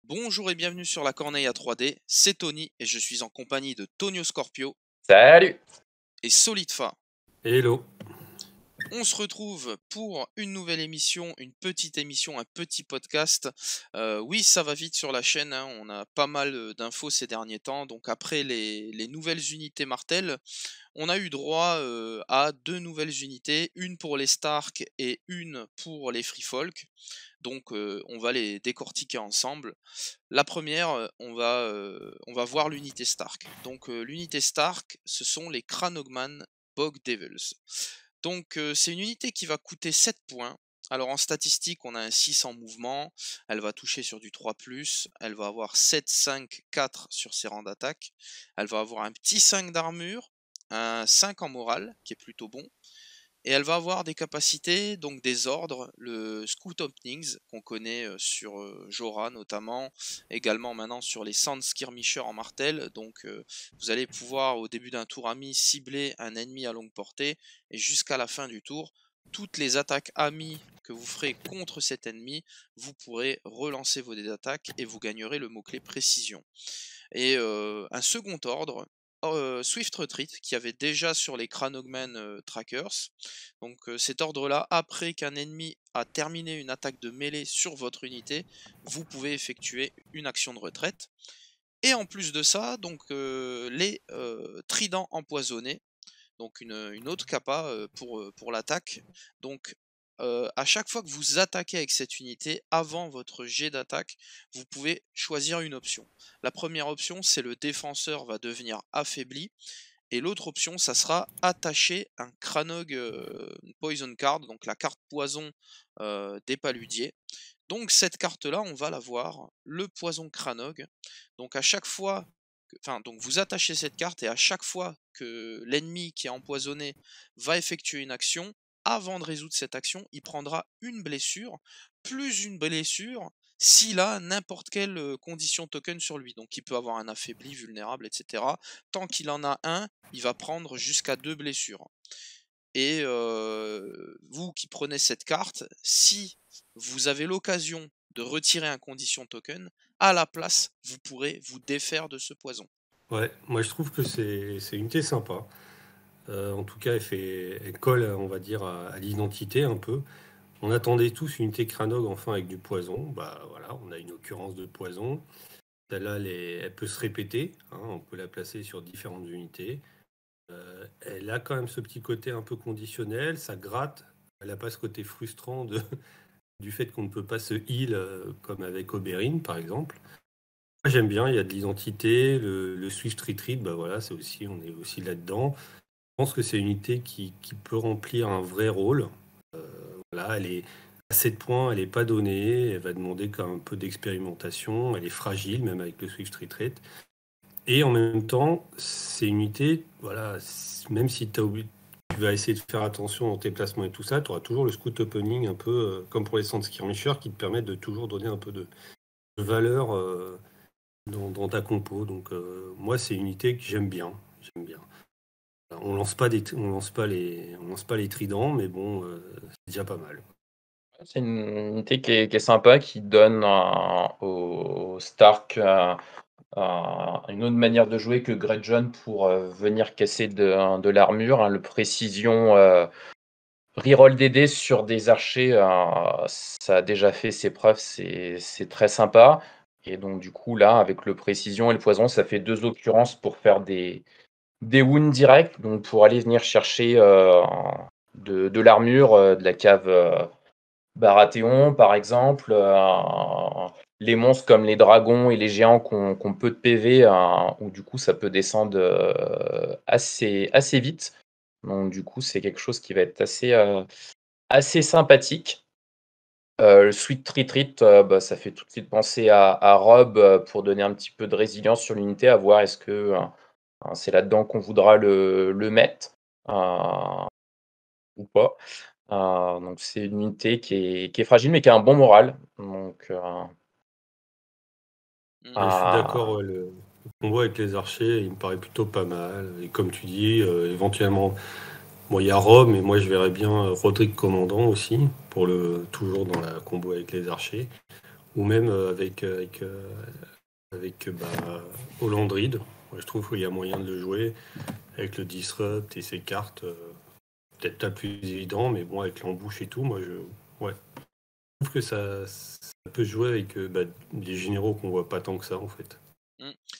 Bonjour et bienvenue sur la Corneille à 3D, c'est Tony et je suis en compagnie de Tonio Scorpio Salut! et Solidfa. Hello. On se retrouve pour une nouvelle émission, une petite émission, un petit podcast. Oui, ça va vite sur la chaîne, hein, on a pas mal d'infos ces derniers temps. Donc après les nouvelles unités Martel, on a eu droit à deux nouvelles unités, une pour les Stark et une pour les Free Folk. Donc on va les décortiquer ensemble. La première, on va voir l'unité Stark. Donc l'unité Stark, ce sont les Kranogman Bog Devils. Donc c'est une unité qui va coûter 7 points. Alors en statistique, on a un 6 en mouvement, elle va toucher sur du 3+, elle va avoir 7, 5, 4 sur ses rangs d'attaque, elle va avoir un petit 5 d'armure, un 5 en morale, qui est plutôt bon, et elle va avoir des capacités, donc des ordres, le Scout Openings, qu'on connaît sur Jorah notamment, également maintenant sur les Sand Skirmishers en martel. Donc vous allez pouvoir au début d'un tour ami cibler un ennemi à longue portée, et jusqu'à la fin du tour, toutes les attaques amies que vous ferez contre cet ennemi, vous pourrez relancer vos dés d'attaque et vous gagnerez le mot-clé précision. Et un second ordre, Swift Retreat, qui avait déjà sur les Kranogman Trackers. Donc cet ordre-là, après qu'un ennemi a terminé une attaque de mêlée sur votre unité, vous pouvez effectuer une action de retraite. Et en plus de ça, donc les tridents empoisonnés, donc une autre capa pour l'attaque. Donc à chaque fois que vous attaquez avec cette unité, avant votre jet d'attaque, vous pouvez choisir une option. La première option, c'est le défenseur va devenir affaibli. Et l'autre option, ça sera attacher un Kranog Poison Card, donc la carte poison des paludiers. Donc cette carte-là, on va la voir, le poison Kranog. Donc à chaque fois, donc vous attachez cette carte et à chaque fois que l'ennemi qui est empoisonné va effectuer une action, avant de résoudre cette action, il prendra une blessure, plus une blessure, s'il a n'importe quelle condition token sur lui. Donc il peut avoir un affaibli, vulnérable, etc. Tant qu'il en a un, il va prendre jusqu'à 2 blessures. Et vous qui prenez cette carte, si vous avez l'occasion de retirer un condition token, à la place, vous pourrez vous défaire de ce poison. Ouais, moi je trouve que c'est une unité sympa. En tout cas, elle colle, on va dire, à l'identité un peu. On attendait tous une unité Kranog enfin avec du poison. Bah voilà, on a une occurrence de poison. Celle-là, elle peut se répéter, hein, on peut la placer sur différentes unités. Elle a quand même ce petit côté un peu conditionnel, ça gratte. Elle n'a pas ce côté frustrant du fait qu'on ne peut pas se heal comme avec Oberyn par exemple. Moi, j'aime bien, il y a de l'identité, le Swift Retreat, bah voilà, on est aussi là-dedans. Je pense que c'est une unité qui peut remplir un vrai rôle. Voilà, elle est à 7 points, elle n'est pas donnée, elle va demander quand même un peu d'expérimentation, elle est fragile, même avec le Swift Retreat. Et en même temps, c'est une unité, voilà, même si tu vas essayer de faire attention dans tes placements et tout ça, tu auras toujours le Scout Opening, un peu comme pour les Sand Skirmishers, qui te permettent de toujours donner un peu de valeur dans ta compo. Donc moi, c'est une unité que j'aime bien. On lance pas les tridents, mais bon, c'est déjà pas mal. C'est une unité qui est sympa, qui donne au Stark une autre manière de jouer que Greydjon pour venir casser de l'armure, hein. Le précision reroll des dés sur des archers, ça a déjà fait ses preuves, c'est très sympa. Et donc du coup là, avec le précision et le poison, ça fait 2 occurrences pour faire des wounds directs, donc pour aller venir chercher de l'armure, de la cave Baratheon par exemple, les monstres comme les dragons et les géants qui ont peu de PV, où du coup ça peut descendre assez vite. Donc du coup, c'est quelque chose qui va être assez sympathique. Le Sweet Retreat, bah, ça fait tout de suite penser à Rob, pour donner un petit peu de résilience sur l'unité, à voir est-ce que, c'est là-dedans qu'on voudra le mettre, ou pas. Donc c'est une unité qui est fragile, mais qui a un bon moral. Donc Ouais, je suis d'accord, ah, le combo avec les archers, il me paraît plutôt pas mal. Et comme tu dis, éventuellement, bon, il y a Rome, mais moi je verrais bien Roderick Commandant aussi, toujours dans la combo avec les archers. ou même avec Hollandrid. Je trouve qu'il y a moyen de le jouer avec le Disrupt et ses cartes. Peut-être pas le plus évident, mais bon, avec l'embouche et tout, je trouve que ça peut jouer avec des généraux qu'on voit pas tant que ça en fait.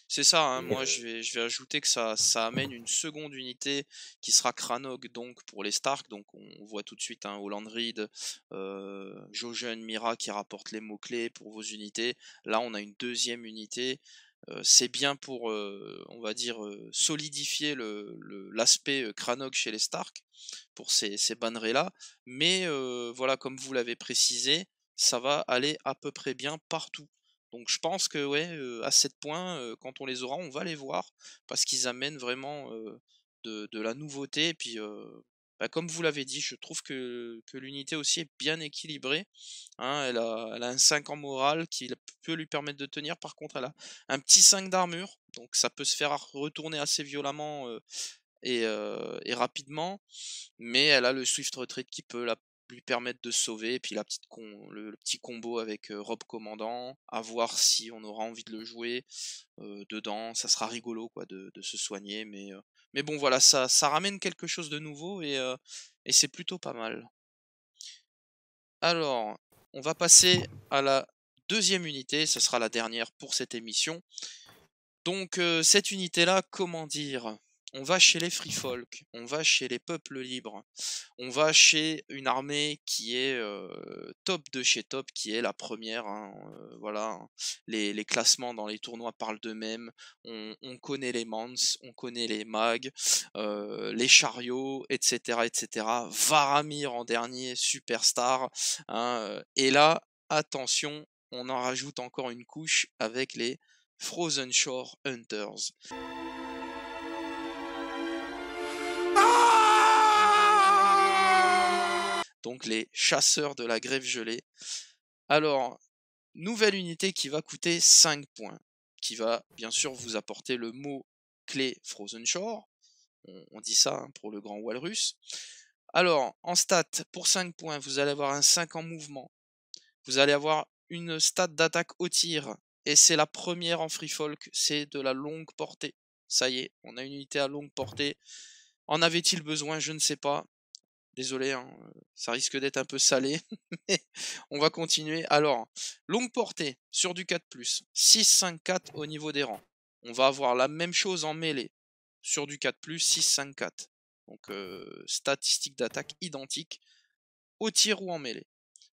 C'est ça, hein, moi je vais ajouter que ça amène une seconde unité qui sera Kranog donc pour les Stark, donc on voit tout de suite hein, Hollandrid, Jojen, Mira qui rapportent les mots-clés pour vos unités. Là on a une deuxième unité. C'est bien pour, on va dire, solidifier l'aspect Kranog chez les Stark, pour ces bannerets-là. Mais voilà, comme vous l'avez précisé, ça va aller à peu près bien partout. Donc je pense que ouais, à 7 points, quand on les aura, on va les voir, parce qu'ils amènent vraiment de la nouveauté. Et puis, comme vous l'avez dit, je trouve que l'unité aussi est bien équilibrée. Hein, elle a un 5 en morale qui peut lui permettre de tenir. Par contre, elle a un petit 5 d'armure, donc ça peut se faire retourner assez violemment et rapidement. Mais elle a le Swift Retreat qui peut lui permettre de sauver. Et puis le petit combo avec Rob Commandant, à voir si on aura envie de le jouer dedans. Ça sera rigolo quoi, de se soigner. Mais bon, voilà, ça ramène quelque chose de nouveau et c'est plutôt pas mal. Alors, on va passer à la deuxième unité, ce sera la dernière pour cette émission. Donc cette unité-là, comment dire? On va chez les free folk, on va chez les peuples libres, on va chez une armée qui est top de chez top, qui est la première. Hein, voilà, les classements dans les tournois parlent d'eux-mêmes. On connaît les Mans, on connaît les Mag, les chariots, etc., etc. Varamir en dernier, superstar. Hein, et là, attention, on en rajoute encore une couche avec les Frozen Shore Hunters. Donc les chasseurs de la grève gelée. Alors, nouvelle unité qui va coûter 5 points, qui va bien sûr vous apporter le mot clé Frozen Shore. On dit ça hein, pour le grand Walrus. Alors, en stat, pour 5 points, vous allez avoir un 5 en mouvement. Vous allez avoir une stat d'attaque au tir. Et c'est la première en free folk, c'est de la longue portée. Ça y est, on a une unité à longue portée. En avait-il besoin? Je ne sais pas. Désolé, hein, ça risque d'être un peu salé, mais on va continuer. Alors, longue portée sur du 4+, 6-5-4 au niveau des rangs. On va avoir la même chose en mêlée, sur du 4+, 6-5-4. Donc, statistiques d'attaque identiques, au tir ou en mêlée.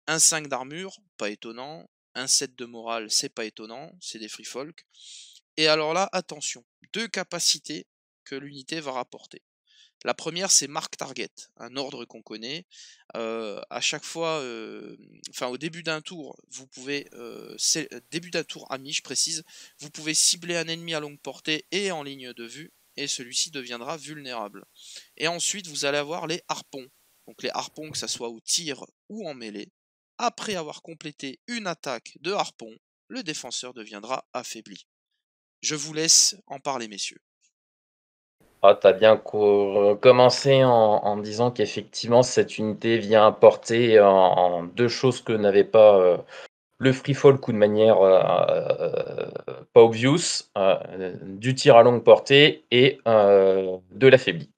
Un 5 d'armure, pas étonnant. Un 7 de morale, c'est pas étonnant, c'est des free folk. Et alors là, attention, 2 capacités que l'unité va rapporter. La première, c'est Mark Target, un ordre qu'on connaît. À chaque fois, au début d'un tour, vous pouvez, début d'un tour ami, je précise, vous pouvez cibler un ennemi à longue portée et en ligne de vue, et celui-ci deviendra vulnérable. Et ensuite, vous allez avoir les harpons. Donc les harpons, que ça soit au tir ou en mêlée. Après avoir complété une attaque de harpon, le défenseur deviendra affaibli. Je vous laisse en parler, messieurs. Ah, tu as bien commencé en disant qu'effectivement, cette unité vient apporter en 2 choses que n'avait pas le free folk ou de manière pas obvious, du tir à longue portée et de l'affaibli.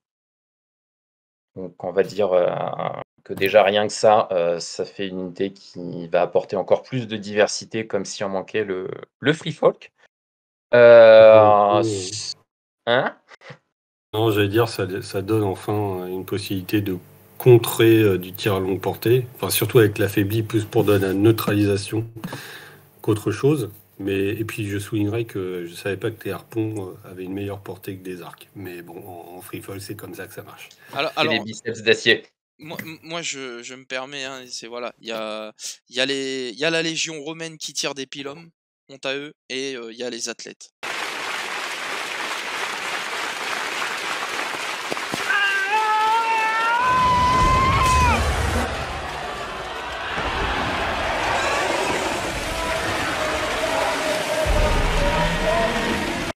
Donc on va dire que déjà rien que ça, ça fait une unité qui va apporter encore plus de diversité comme si on manquait le free folk. Hein? Non, j'allais dire, ça donne enfin une possibilité de contrer du tir à longue portée, enfin surtout avec l'affaibli, plus pour donner la neutralisation qu'autre chose. Et puis je soulignerais que je savais pas que les harpons avaient une meilleure portée que des arcs. Mais bon, en free fall, c'est comme ça que ça marche. Alors, des biceps d'acier. Moi je me permets, hein, c'est voilà, il y a la légion romaine qui tire des pilums, honte à eux, et il y a les athlètes.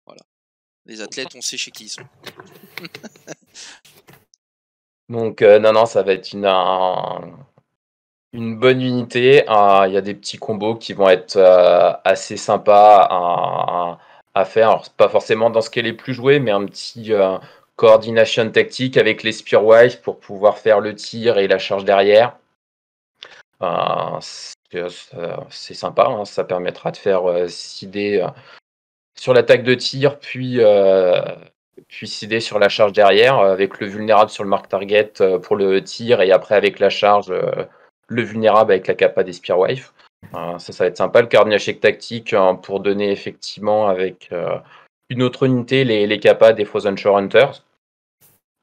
Voilà. Les athlètes, on sait chez qui ils sont. Donc non, ça va être une bonne unité. Il y a des petits combos qui vont être assez sympas à faire. Alors, c'est pas forcément dans ce qu'elle est plus jouée, mais un petit coordination tactique avec les Spearwise pour pouvoir faire le tir et la charge derrière. C'est sympa, hein. Ça permettra de faire cider sur l'attaque de tir, puis cider sur la charge derrière, avec le vulnérable sur le mark target pour le tir, et après avec la charge, le vulnérable avec la capa des Spearwave. Ça va être sympa. Le coordination tactique pour donner effectivement avec une autre unité les capas des Frozen Shore Hunters.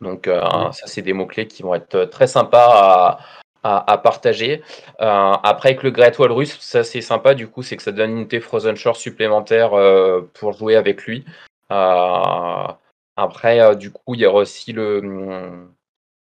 Donc ça, c'est des mots-clés qui vont être très sympas à partager. Après, avec le Great Walrus, ça c'est sympa, du coup, c'est que ça donne une unité Frozen Shore supplémentaire pour jouer avec lui. Après, du coup, il y aura aussi le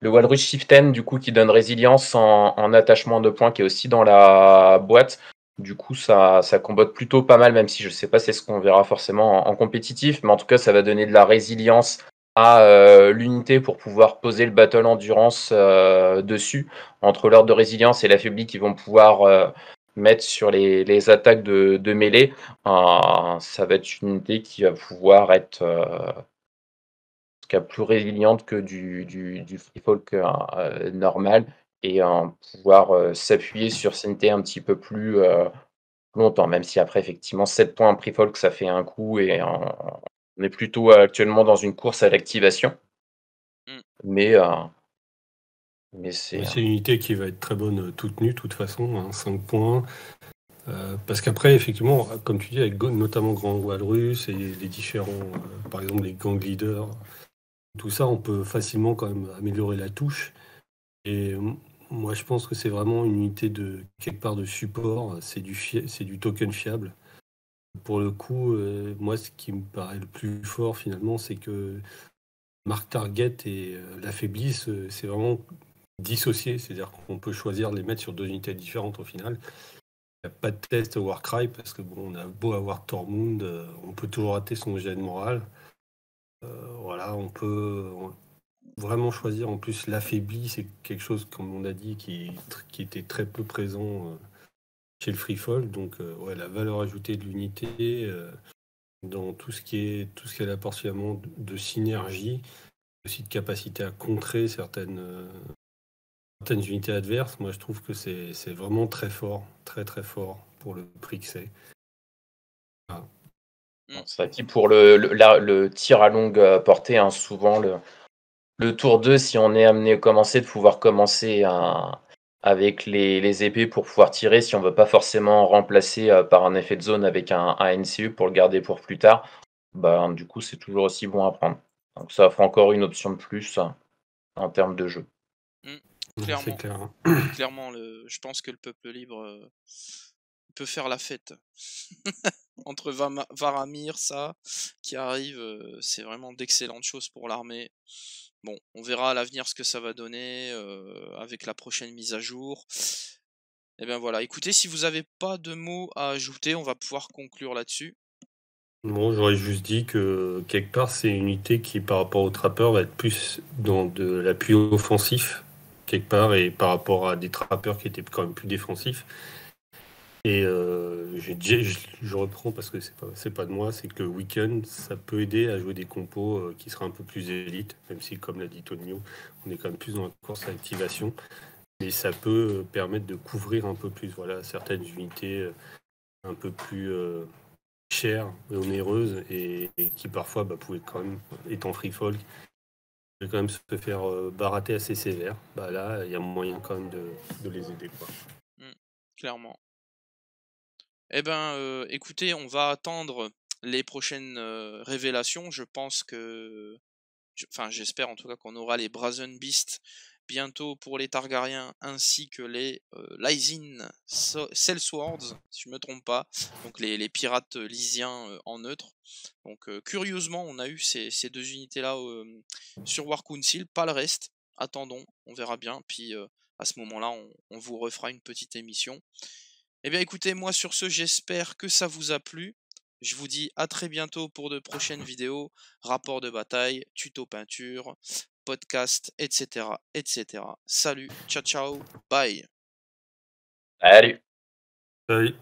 Walrus Chieftain, du coup, qui donne résilience en attachement de points, qui est aussi dans la boîte. Du coup, ça combote plutôt pas mal, même si je sais pas c'est ce qu'on verra forcément en compétitif, mais en tout cas, ça va donner de la résilience à l'unité pour pouvoir poser le battle endurance dessus, entre l'ordre de résilience et l'affaibli qu'ils vont pouvoir mettre sur les attaques de mêlée. Ça va être une unité qui va pouvoir être plus résiliente que du Free Folk normal, et pouvoir s'appuyer sur cette unité un petit peu plus longtemps, même si après effectivement 7 points en Free Folk ça fait un coup, et on est plutôt actuellement dans une course à l'activation. Mais c'est une unité qui va être très bonne toute nue, de toute façon, hein, 5 points. Parce qu'après, effectivement, comme tu dis, avec notamment Grand Walrus et les différents, par exemple les gang leaders, tout ça, on peut facilement quand même améliorer la touche. Et moi, je pense que c'est vraiment une unité de quelque part de support. C'est du token fiable. Pour le coup, moi, ce qui me paraît le plus fort finalement, c'est que Mark Target et l'affaiblisse, c'est vraiment dissocié. C'est-à-dire qu'on peut choisir de les mettre sur 2 unités différentes au final. Il n'y a pas de test Warcry parce que bon, on a beau avoir Tormund, on peut toujours rater son jet de morale. Voilà, on peut vraiment choisir. En plus, l'affaibli, c'est quelque chose, comme on a dit, qui était très peu présent chez le Free Fall. Donc, ouais, la valeur ajoutée de l'unité dans tout ce qui apporte finalement de synergie, aussi de capacité à contrer certaines unités adverses. Moi, je trouve que c'est vraiment très fort, très très fort pour le prix que c'est. Voilà. C'est vrai que pour le tir à longue portée, hein, souvent le tour 2, si on est amené à pouvoir commencer avec les épées pour pouvoir tirer, si on ne veut pas forcément remplacer par un effet de zone avec un NCU pour le garder pour plus tard, bah, du coup c'est toujours aussi bon à prendre. Donc ça offre encore une option de plus en termes de jeu. Clairement, c'est clair. clairement je pense que le peuple libre peut faire la fête. Entre Varamir, ça, qui arrive, c'est vraiment d'excellentes choses pour l'armée. Bon, on verra à l'avenir ce que ça va donner avec la prochaine mise à jour. Et bien voilà, écoutez, si vous n'avez pas de mots à ajouter, on va pouvoir conclure là-dessus. Bon, j'aurais juste dit que quelque part, c'est une unité qui, par rapport au trappeur, va être plus dans de l'appui offensif, quelque part, et par rapport à des trappeurs qui étaient quand même plus défensifs. Et je reprends parce que c'est pas de moi, c'est que le week-end, ça peut aider à jouer des compos qui seraient un peu plus élites, même si, comme l'a dit Tonio, on est quand même plus dans la course à l'activation. Et ça peut permettre de couvrir un peu plus, voilà, certaines unités un peu plus chères et onéreuses et qui parfois pouvaient quand même, étant free folk, quand même se faire barater assez sévère. Là, il y a moyen quand même de les aider, quoi. Clairement. Eh ben, écoutez, on va attendre les prochaines révélations. Je pense que, enfin, j'espère en tout cas qu'on aura les Brazen Beasts bientôt pour les Targaryens, ainsi que les Lysin Sellswords, si je me trompe pas, donc les pirates lysiens en neutre. Donc curieusement, on a eu ces 2 unités-là sur War Council, pas le reste. Attendons, on verra bien. Puis à ce moment-là, on vous refera une petite émission. Eh bien écoutez, moi sur ce, j'espère que ça vous a plu. Je vous dis à très bientôt pour de prochaines vidéos, rapports de bataille, tuto peinture, podcast, etc. etc. Salut, ciao ciao, bye. Salut. Salut.